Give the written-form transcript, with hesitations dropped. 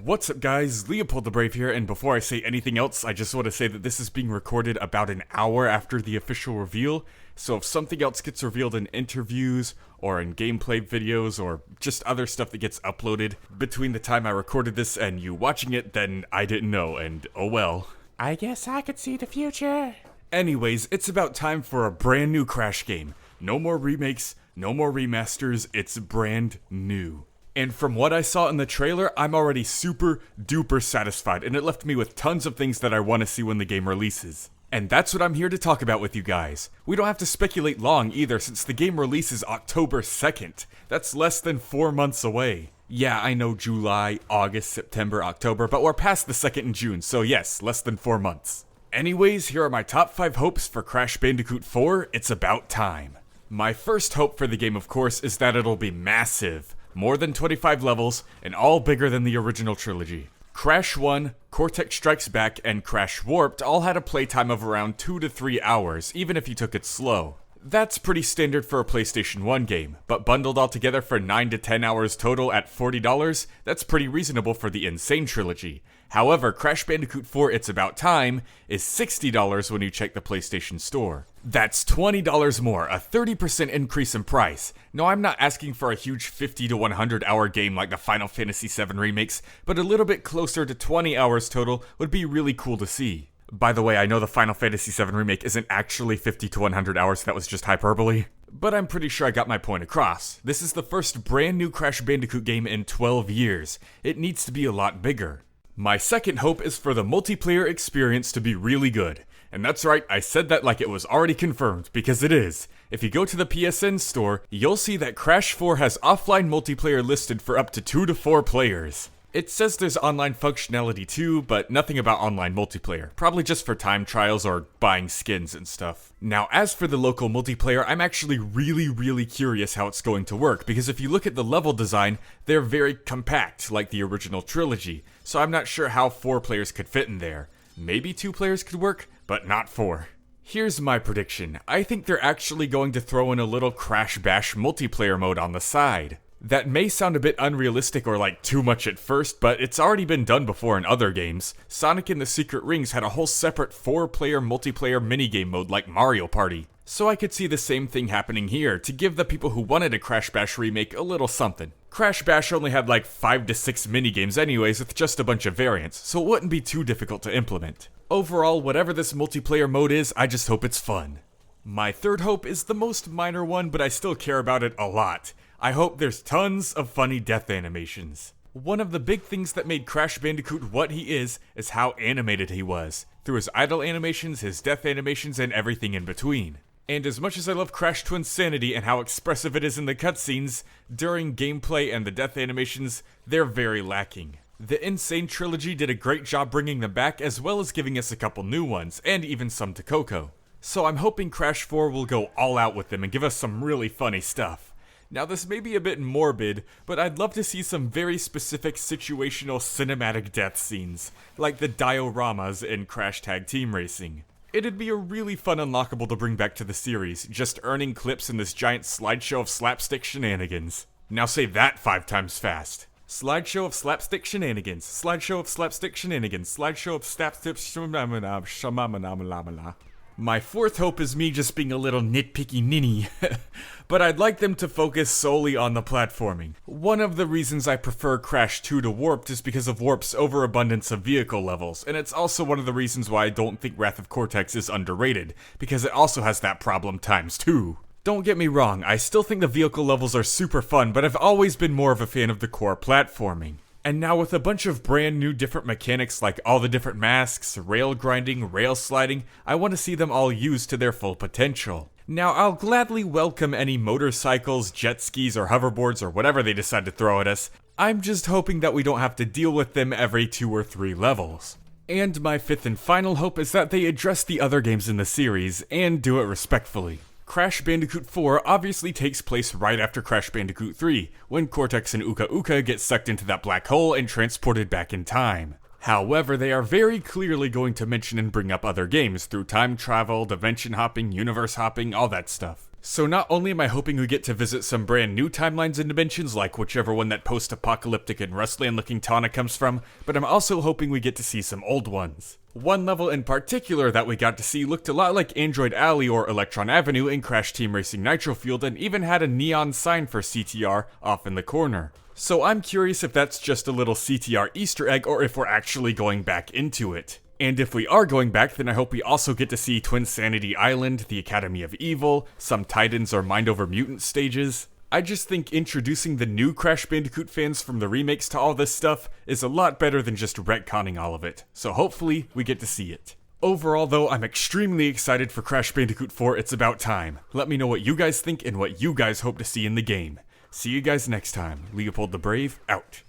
What's up guys, LeopoldTheBrave here, and before I say anything else, I just want to say that this is being recorded about an hour after the official reveal, so if something else gets revealed in interviews, or in gameplay videos, or just other stuff that gets uploaded between the time I recorded this and you watching it, then I didn't know, and oh well. I guess I could see the future. Anyways, it's about time for a brand new Crash game. No more remakes, no more remasters, it's brand new. And from what I saw in the trailer, I'm already super duper satisfied, and it left me with tons of things that I want to see when the game releases. And that's what I'm here to talk about with you guys. We don't have to speculate long either, since the game releases October 2nd. That's less than 4 months away. Yeah, I know July, August, September, October, but we're past the 2nd in June, so yes, less than 4 months. Anyways, here are my top 5 hopes for Crash Bandicoot 4, It's About Time. My first hope for the game, of course, is that it'll be massive. More than 25 levels, and all bigger than the original trilogy. Crash 1, Cortex Strikes Back, and Crash Warped all had a playtime of around 2 to 3 hours, even if you took it slow. That's pretty standard for a PlayStation 1 game, but bundled all together for 9 to 10 hours total at $40, that's pretty reasonable for the Insane trilogy. However, Crash Bandicoot 4 It's About Time is $60 when you check the PlayStation Store. That's $20 more, a 30% increase in price. No, I'm not asking for a huge 50 to 100 hour game like the Final Fantasy VII remakes, but a little bit closer to 20 hours total would be really cool to see. By the way, I know the Final Fantasy VII remake isn't actually 50 to 100 hours, that was just hyperbole. But I'm pretty sure I got my point across. This is the first brand new Crash Bandicoot game in 12 years. It needs to be a lot bigger. My second hope is for the multiplayer experience to be really good. And that's right, I said that like it was already confirmed, because it is. If you go to the PSN store, you'll see that Crash 4 has offline multiplayer listed for up to 2 to 4 players. It says there's online functionality too, but nothing about online multiplayer. Probably just for time trials or buying skins and stuff. Now, as for the local multiplayer, I'm actually really curious how it's going to work, because if you look at the level design, they're very compact, like the original trilogy, so I'm not sure how 4 players could fit in there. Maybe 2 players could work, but not 4. Here's my prediction. I think they're actually going to throw in a little Crash Bash multiplayer mode on the side. That may sound a bit unrealistic or like too much at first, but it's already been done before in other games. Sonic and the Secret Rings had a whole separate 4-player multiplayer minigame mode like Mario Party. So I could see the same thing happening here, to give the people who wanted a Crash Bash remake a little something. Crash Bash only had like 5 to 6 minigames anyways with just a bunch of variants, so it wouldn't be too difficult to implement. Overall, whatever this multiplayer mode is, I just hope it's fun. My third hope is the most minor one, but I still care about it a lot. I hope there's tons of funny death animations. One of the big things that made Crash Bandicoot what he is how animated he was, through his idle animations, his death animations, and everything in between. And as much as I love Crash Twinsanity and how expressive it is in the cutscenes, during gameplay and the death animations, they're very lacking. The Insane trilogy did a great job bringing them back, as well as giving us a couple new ones, and even some to Coco. So I'm hoping Crash 4 will go all out with them and give us some really funny stuff. Now this may be a bit morbid, but I'd love to see some very specific situational cinematic death scenes, like the dioramas in Crash Tag Team Racing. It'd be a really fun unlockable to bring back to the series, just earning clips in this giant slideshow of slapstick shenanigans. Now say that 5 times fast. Slideshow of slapstick shenanigans, slideshow of slapstick shenanigans, slideshow of slapstick shenanigans. My fourth hope is me just being a little nitpicky ninny, but I'd like them to focus solely on the platforming. One of the reasons I prefer Crash 2 to Warped is because of Warp's overabundance of vehicle levels, and it's also one of the reasons why I don't think Wrath of Cortex is underrated, because it also has that problem times 2. Don't get me wrong, I still think the vehicle levels are super fun, but I've always been more of a fan of the core platforming. And now with a bunch of brand new different mechanics like all the different masks, rail grinding, rail sliding, I want to see them all used to their full potential. Now I'll gladly welcome any motorcycles, jet skis, or hoverboards, or whatever they decide to throw at us. I'm just hoping that we don't have to deal with them every 2 or 3 levels. And my fifth and final hope is that they address the other games in the series, and do it respectfully. Crash Bandicoot 4 obviously takes place right after Crash Bandicoot 3, when Cortex and Uka Uka get sucked into that black hole and transported back in time. However, they are very clearly going to mention and bring up other games through time travel, dimension hopping, universe hopping, all that stuff. So not only am I hoping we get to visit some brand new timelines and dimensions, like whichever one that post-apocalyptic and rustland-looking Tana comes from, but I'm also hoping we get to see some old ones. One level in particular that we got to see looked a lot like Android Alley or Electron Avenue in Crash Team Racing Nitro Field, and even had a neon sign for CTR off in the corner. So I'm curious if that's just a little CTR Easter egg or if we're actually going back into it. And if we are going back, then I hope we also get to see Twin Sanity Island, the Academy of Evil, some Titans or Mind Over Mutant stages. I just think introducing the new Crash Bandicoot fans from the remakes to all this stuff is a lot better than just retconning all of it, so hopefully we get to see it. Overall though, I'm extremely excited for Crash Bandicoot 4, it's about time. Let me know what you guys think and what you guys hope to see in the game. See you guys next time. LeopoldTheBrave, out.